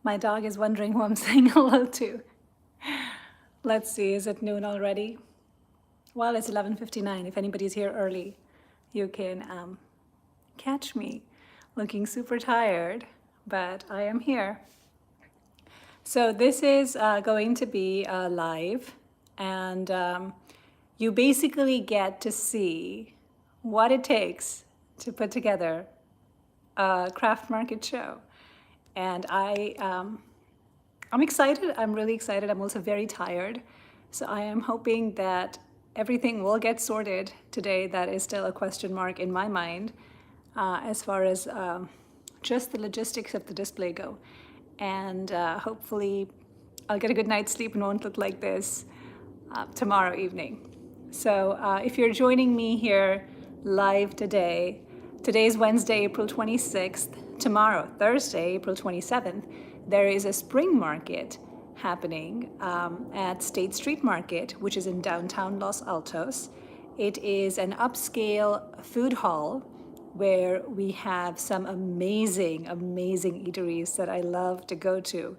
My dog is wondering who I'm saying hello to. Let's see, is it noon already? Well, it's 11:59. If anybody's here early, you can catch me looking super tired, but I am here. So this is going to be live, and you basically get to see what it takes to put together a craft market show. And I'm excited. I'm really excited. I'm also very tired. So I am hoping that everything will get sorted today. That is still a question mark in my mind as far as just the logistics of the display go. And hopefully I'll get a good night's sleep and won't look like this tomorrow evening. So if you're joining me here live today, today's Wednesday, April 26th. Tomorrow, Thursday, April 27th, there is a spring market happening at State Street Market, which is in downtown Los Altos. It is an upscale food hall where we have some amazing eateries that I love to go to.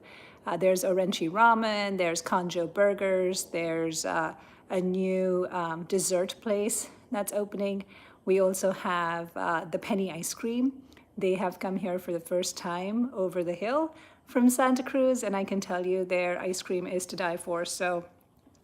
There's Orenchi Ramen, there's Kanjo Burgers, there's a new dessert place that's opening. We also have the Penny Ice Cream. They have come here for the first time over the hill from Santa Cruz, and I can tell you their ice cream is to die for. So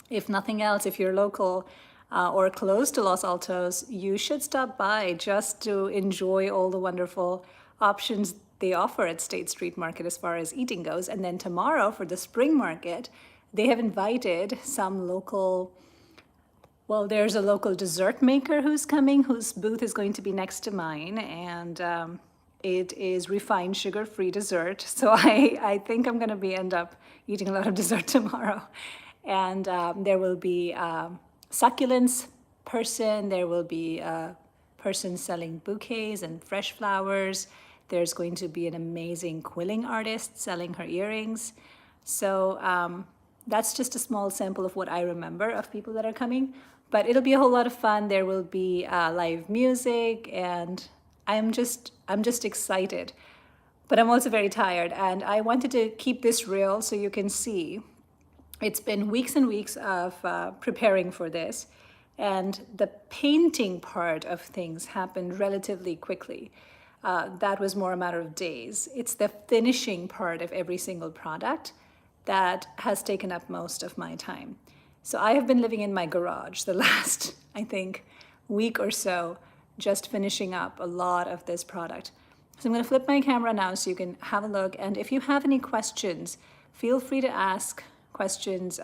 if nothing else, if you're local or close to Los Altos, you should stop by just to enjoy all the wonderful options they offer at State Street Market as far as eating goes. And then tomorrow for the spring market, they have invited some local, well, there's a local dessert maker who's coming, whose booth is going to be next to mine. And it is refined sugar-free dessert. So I think I'm gonna end up eating a lot of dessert tomorrow. And there will be succulents person, there will be a person selling bouquets and fresh flowers. There's going to be an amazing quilling artist selling her earrings. So that's just a small sample of what I remember of people that are coming, but it'll be a whole lot of fun. There will be live music, and I'm just excited, but I'm also very tired, and I wanted to keep this real so you can see. It's been weeks and weeks of preparing for this, and the painting part of things happened relatively quickly. That was more a matter of days. It's the finishing part of every single product that has taken up most of my time. So I have been living in my garage the last, I think, week or so, just finishing up a lot of this product. So I'm going to flip my camera now so you can have a look. And if you have any questions, feel free to ask questions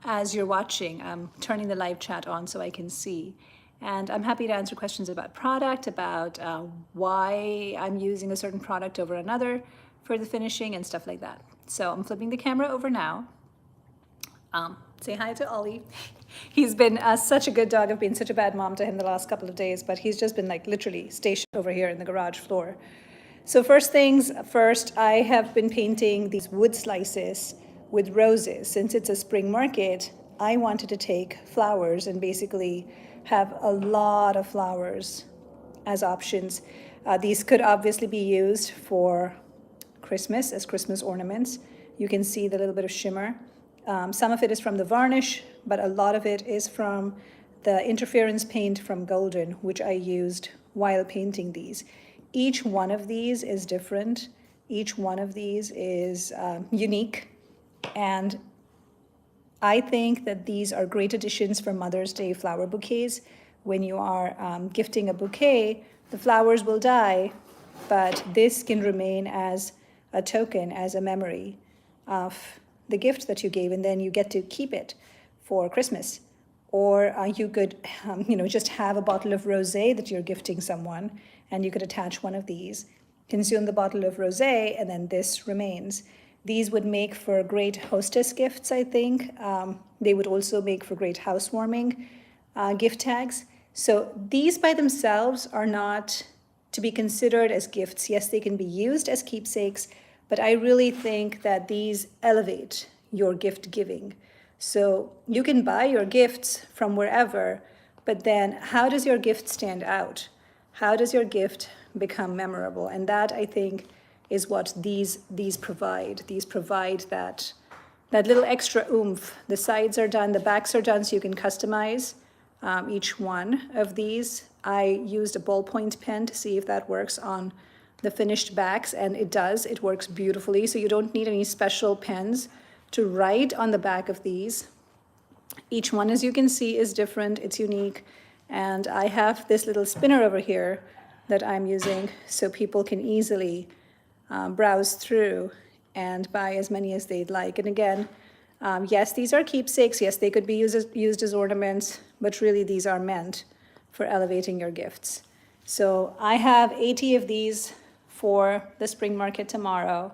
as you're watching. I'm turning the live chat on so I can see. And I'm happy to answer questions about product, about why I'm using a certain product over another for the finishing and stuff like that. So I'm flipping the camera over now. Say hi to Ollie. He's been such a good dog. I've been such a bad mom to him the last couple of days, but he's just been like literally stationed over here in the garage floor. So first things first, I have been painting these wood slices with roses. Since it's a spring market, I wanted to take flowers and basically have a lot of flowers as options. These could obviously be used for Christmas as Christmas ornaments. You can see the little bit of shimmer. Some of it is from the varnish, but a lot of it is from the interference paint from Golden, which I used while painting these. Each one of these is different. Each one of these is unique. And I think that these are great additions for Mother's Day flower bouquets. When you are gifting a bouquet, the flowers will die, but this can remain as a token, as a memory of the gift that you gave, and then you get to keep it for Christmas. Or you could, just have a bottle of rosé that you're gifting someone, and you could attach one of these, consume the bottle of rosé, and then this remains. These would make for great hostess gifts, I think. They would also make for great housewarming gift tags. So these by themselves are not to be considered as gifts. Yes, they can be used as keepsakes, but I really think that these elevate your gift giving. So you can buy your gifts from wherever, but then how does your gift stand out? How does your gift become memorable? And that, I think, is what these provide. These provide that little extra oomph. The sides are done, the backs are done, so you can customize each one of these. I used a ballpoint pen to see if that works on the finished backs, and it does. It works beautifully, so you don't need any special pens to write on the back of these. Each one, as you can see, is different. It's unique. And I have this little spinner over here that I'm using so people can easily browse through and buy as many as they'd like. And again, yes, these are keepsakes. Yes, they could be used as ornaments, but really these are meant for elevating your gifts. So I have 80 of these for the spring market tomorrow.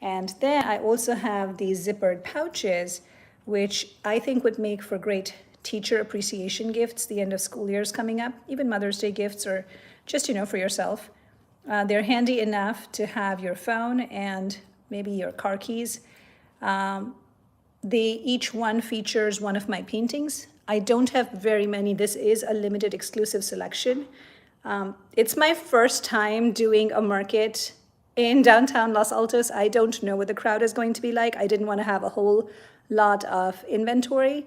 And then I also have these zippered pouches, which I think would make for great teacher appreciation gifts. The end of school year is coming up, even Mother's Day gifts, or just, for yourself. They're handy enough to have your phone and maybe your car keys. Each one features one of my paintings. I don't have very many. This is a limited exclusive selection. It's my first time doing a market in downtown Los Altos. I don't know what the crowd is going to be like. I didn't want to have a whole lot of inventory.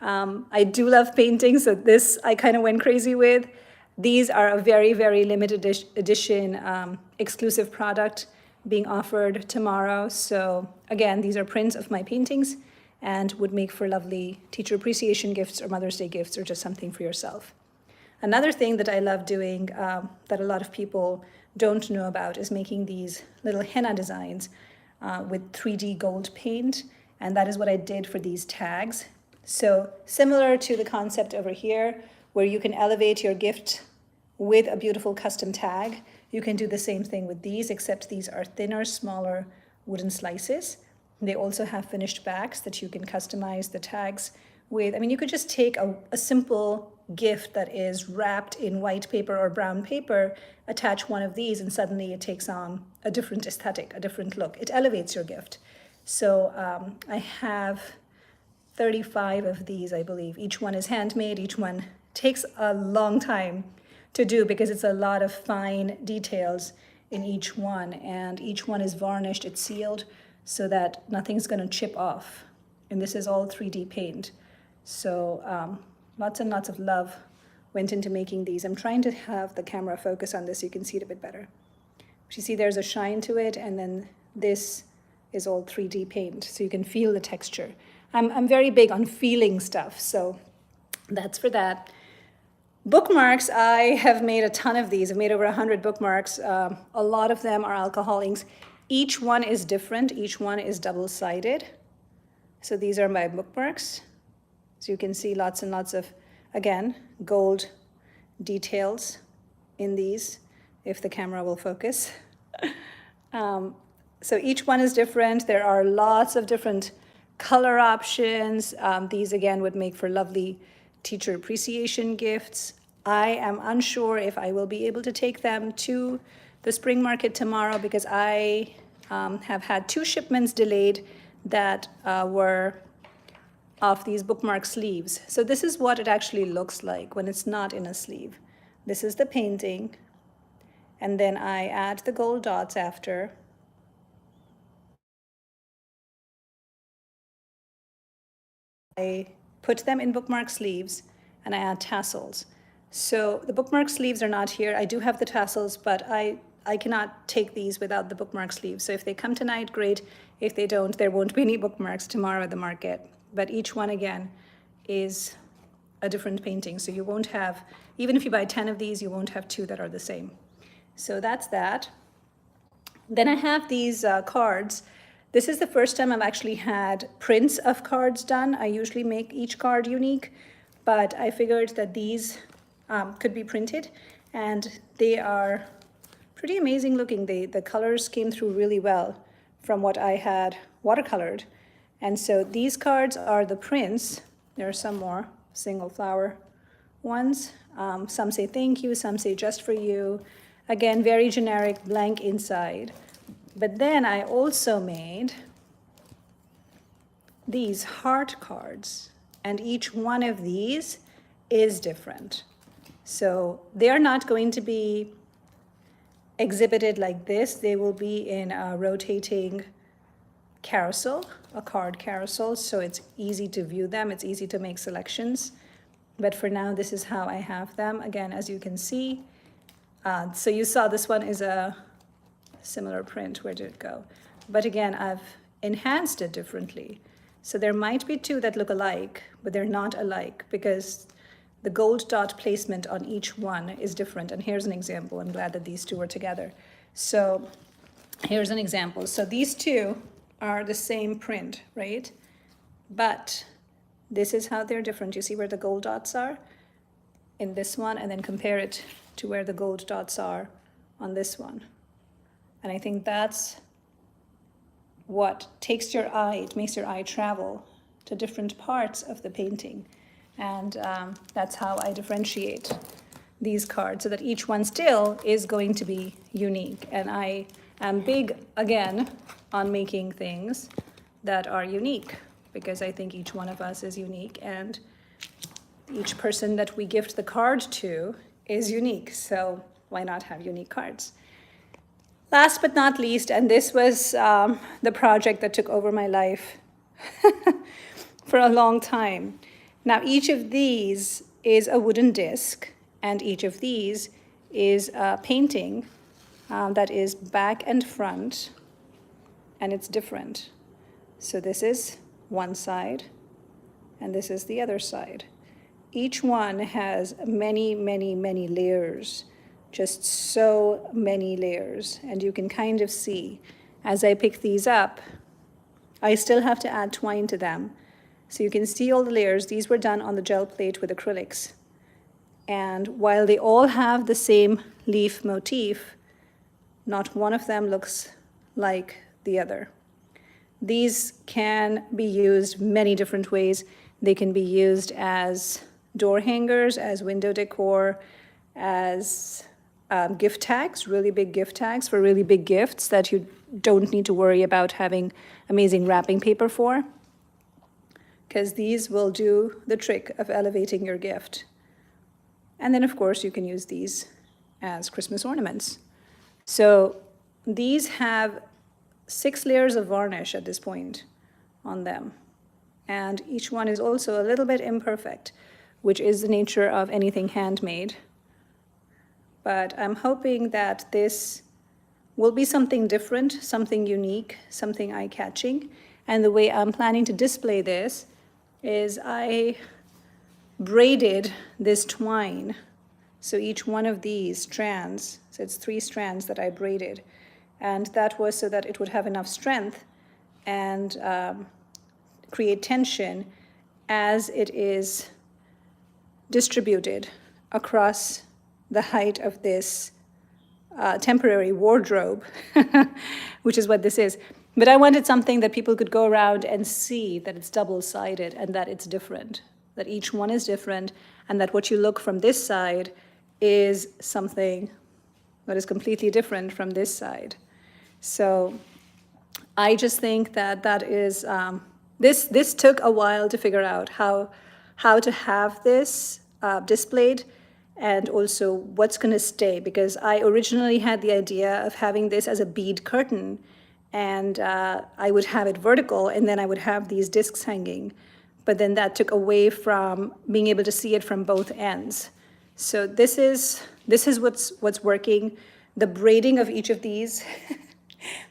I do love paintings, so this I kind of went crazy with. These are a very, very limited edition exclusive product being offered tomorrow. So again, these are prints of my paintings and would make for lovely teacher appreciation gifts or Mother's Day gifts or just something for yourself. Another thing that I love doing that a lot of people don't know about is making these little henna designs with 3D gold paint. And that is what I did for these tags. So similar to the concept over here, where you can elevate your gift with a beautiful custom tag, you can do the same thing with these, except these are thinner, smaller wooden slices. They also have finished backs that you can customize the tags with. I mean, you could just take a simple gift that is wrapped in white paper or brown paper, attach one of these, and suddenly it takes on a different aesthetic, a different look. It elevates your gift. So I have 35 of these, I believe. Each one is handmade. Each one takes a long time to do because it's a lot of fine details in each one, and each one is varnished, it's sealed so that nothing's going to chip off. And this is all 3D paint. So lots and lots of love went into making these. I'm trying to have the camera focus on this so you can see it a bit better. But you see there's a shine to it, and then this is all 3D paint, so you can feel the texture. I'm very big on feeling stuff, so that's for that. Bookmarks, I have made a ton of these. I've made over 100 bookmarks. A lot of them are alcohol inks. Each one is different. Each one is double-sided. So these are my bookmarks. So you can see lots and lots of, again, gold details in these, if the camera will focus. So each one is different. There are lots of different color options. These, again, would make for lovely teacher appreciation gifts. I am unsure if I will be able to take them to the spring market tomorrow because I have had 2 shipments delayed that were of these bookmark sleeves. So this is what it actually looks like when it's not in a sleeve. This is the painting, and then I add the gold dots after. I put them in bookmark sleeves and I add tassels. So the bookmark sleeves are not here. I do have the tassels, but I cannot take these without the bookmark sleeves. So if they come tonight, great. If they don't, there won't be any bookmarks tomorrow at the market. But each one, again, is a different painting. So you won't have, even if you buy 10 of these, you won't have 2 that are the same. So that's that. Then I have these cards. This is the first time I've actually had prints of cards done. I usually make each card unique, but I figured that these could be printed, and they are pretty amazing looking. The colors came through really well from what I had watercolored. And so these cards are the prints. There are some more single flower ones. Some say thank you, some say just for you. Again, very generic, blank inside. But then I also made these heart cards, and each one of these is different. So they're not going to be exhibited like this, they will be in a rotating carousel, a card carousel, so it's easy to view them, it's easy to make selections. But for now, this is how I have them. Again, as you can see, so you saw this one is a similar print. Where did it go? But again, I've enhanced it differently. So there might be two that look alike, but they're not alike because the gold dot placement on each one is different. And here's an example. I'm glad that these two are together. So here's an example. So these two are the same print, right? But this is how they're different. You see where the gold dots are in this one, and then compare it to where the gold dots are on this one. And I think that's what takes your eye, it makes your eye travel to different parts of the painting. And that's how I differentiate these cards, so that each one still is going to be unique. And I am big, again, on making things that are unique, because I think each one of us is unique, and each person that we gift the card to is unique. So why not have unique cards? Last but not least, and this was the project that took over my life for a long time. Now, each of these is a wooden disc, and each of these is a painting that is back and front, and it's different. So this is one side, and this is the other side. Each one has many, many, many layers, just so many layers. And you can kind of see, as I pick these up, I still have to add twine to them. So you can see all the layers. These were done on the gel plate with acrylics. And while they all have the same leaf motif, not one of them looks like the other. These can be used many different ways. They can be used as door hangers, as window decor, as gift tags, really big gift tags for really big gifts that you don't need to worry about having amazing wrapping paper for, because these will do the trick of elevating your gift. And then, of course, you can use these as Christmas ornaments. So these have 6 layers of varnish at this point on them. And each one is also a little bit imperfect, which is the nature of anything handmade. But I'm hoping that this will be something different, something unique, something eye-catching. And the way I'm planning to display this is I braided this twine. So each one of these strands, so it's 3 strands that I braided. And that was so that it would have enough strength and create tension as it is distributed across the height of this temporary wardrobe, which is what this is. But I wanted something that people could go around and see that it's double-sided and that it's different, that each one is different, and that what you look from this side is something that is completely different from this side. So I just think that that is, this took a while to figure out how to have this displayed, and also what's going to stay, because I originally had the idea of having this as a bead curtain, and I would have it vertical, and then I would have these discs hanging. But then that took away from being able to see it from both ends. So this is what's working. The braiding of each of these,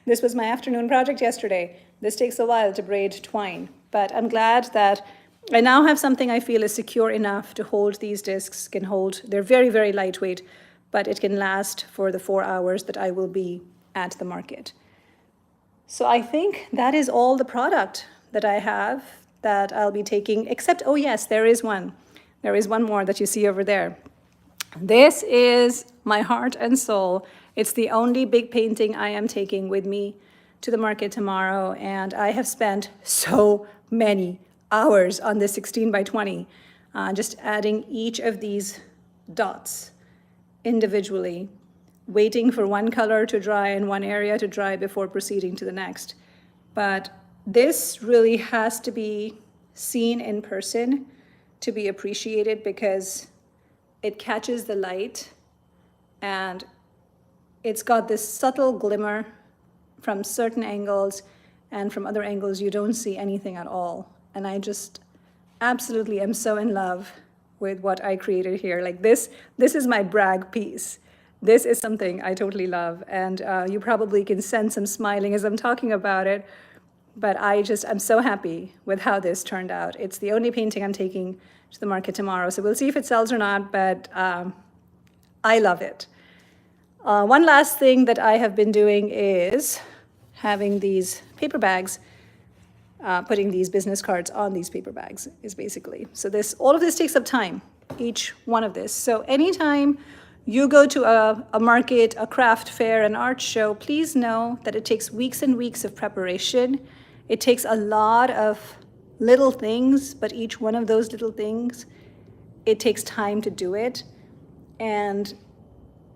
this was my afternoon project yesterday. This takes a while to braid twine, but I'm glad that I now have something I feel is secure enough to hold these discs, can hold, they're very, very lightweight, but it can last for the 4 hours that I will be at the market. So I think that is all the product that I have that I'll be taking, except, oh yes, there is one. There is one more that you see over there. This is my heart and soul. It's the only big painting I am taking with me to the market tomorrow, and I have spent so many hours on this 16 by 20, just adding each of these dots individually, waiting for one color to dry and one area to dry before proceeding to the next. But this really has to be seen in person to be appreciated, because it catches the light and it's got this subtle glimmer from certain angles, and from other angles you don't see anything at all. And I just absolutely am so in love with what I created here. Like this is my brag piece. This is something I totally love, and you probably can sense some smiling as I'm talking about it, but I'm so happy with how this turned out. It's the only painting I'm taking to the market tomorrow, so we'll see if it sells or not, but I love it. One last thing that I have been doing is having these paper bags, putting these business cards on these paper bags is basically. So all of this takes up time, each one of this. So anytime you go to a market, a craft fair, an art show, please know that it takes weeks and weeks of preparation. It takes a lot of little things, but each one of those little things, it takes time to do it. And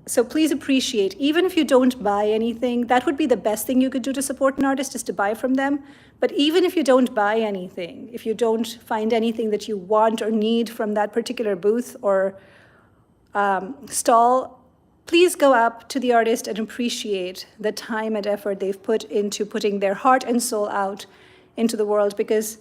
so please appreciate, even if you don't buy anything, that would be the best thing you could do to support an artist, is to buy from them. But even if you don't buy anything, if you don't find anything that you want or need from that particular booth or stall, please go up to the artist and appreciate the time and effort they've put into putting their heart and soul out into the world, because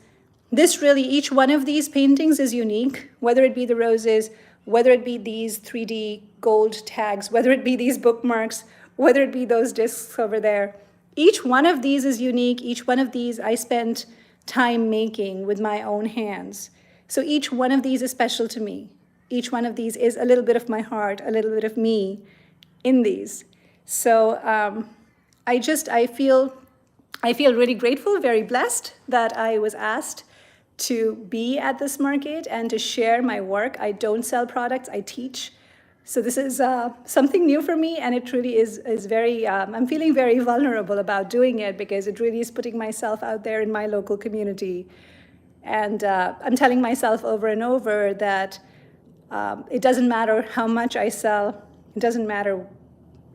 each one of these paintings is unique, whether it be the roses, whether it be these 3D gold tags, whether it be these bookmarks, whether it be those discs over there. Each one of these is unique. Each one of these I spent time making with my own hands. So each one of these is special to me. Each one of these is a little bit of my heart, a little bit of me in these. So I feel really grateful, very blessed that I was asked to be at this market and to share my work. I don't sell products, I teach. So this is something new for me, and it really is very, I'm feeling very vulnerable about doing it, because it really is putting myself out there in my local community. And I'm telling myself over and over that it doesn't matter how much I sell, it doesn't matter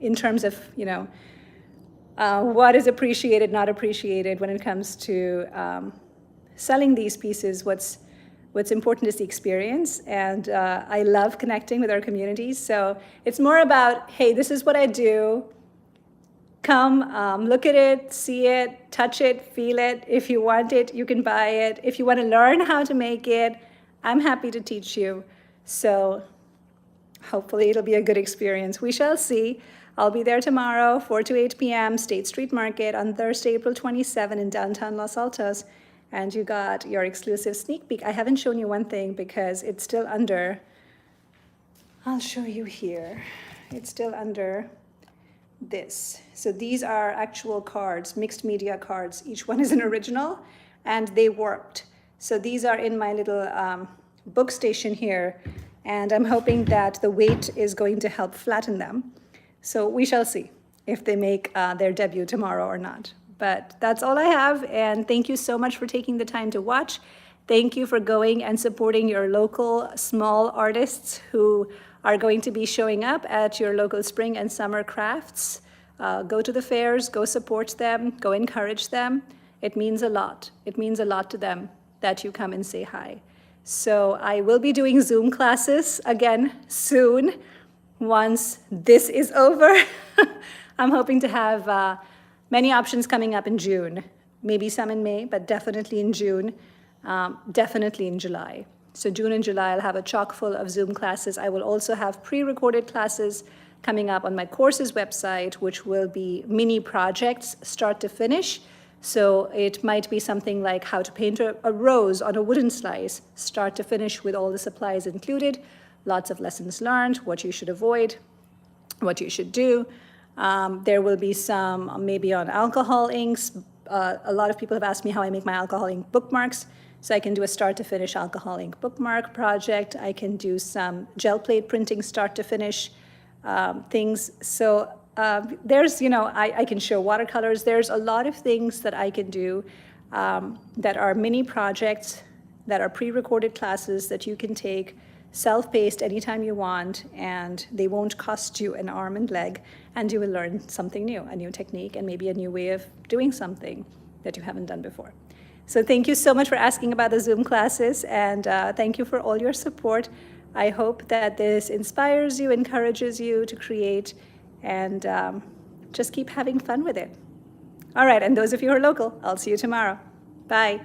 in terms of, what is appreciated, not appreciated when it comes to selling these pieces. What's important is the experience, and I love connecting with our communities. So it's more about, hey, this is what I do. Come, look at it, see it, touch it, feel it. If you want it, you can buy it. If you want to learn how to make it, I'm happy to teach you. So hopefully it'll be a good experience. We shall see. I'll be there tomorrow, 4 to 8 p.m., State Street Market, on Thursday, April 27 in downtown Los Altos. And you got your exclusive sneak peek. I haven't shown you one thing because it's still under, I'll show you here. It's still under this. So these are actual cards, mixed media cards. Each one is an original, and they warped. So these are in my little book station here, and I'm hoping that the weight is going to help flatten them. So we shall see if they make their debut tomorrow or not. But that's all I have, and thank you so much for taking the time to watch. Thank you for going and supporting your local small artists who are going to be showing up at your local spring and summer crafts. Go to the fairs, go support them, go encourage them. It means a lot. It means a lot to them that you come and say hi. So I will be doing Zoom classes again soon, once this is over. I'm hoping to have many options coming up in June, maybe some in May, but definitely in June, definitely in July. So June and July, I'll have a chock full of Zoom classes. I will also have pre-recorded classes coming up on my courses website, which will be mini projects, start to finish. So it might be something like how to paint a rose on a wooden slice, start to finish with all the supplies included, lots of lessons learned, what you should avoid, what you should do. There will be some maybe on alcohol inks. A lot of people have asked me how I make my alcohol ink bookmarks. So I can do a start to finish alcohol ink bookmark project. I can do some gel plate printing start to finish things. So there's, I can show watercolors. There's a lot of things that I can do that are mini projects, that are pre-recorded classes that you can take self-paced anytime you want, and they won't cost you an arm and leg, and you will learn something new, a new technique, and maybe a new way of doing something that you haven't done before. So thank you so much for asking about the Zoom classes, and thank you for all your support. I hope that this inspires you, encourages you to create, and just keep having fun with it. All right, and those of you who are local, I'll see you tomorrow. Bye.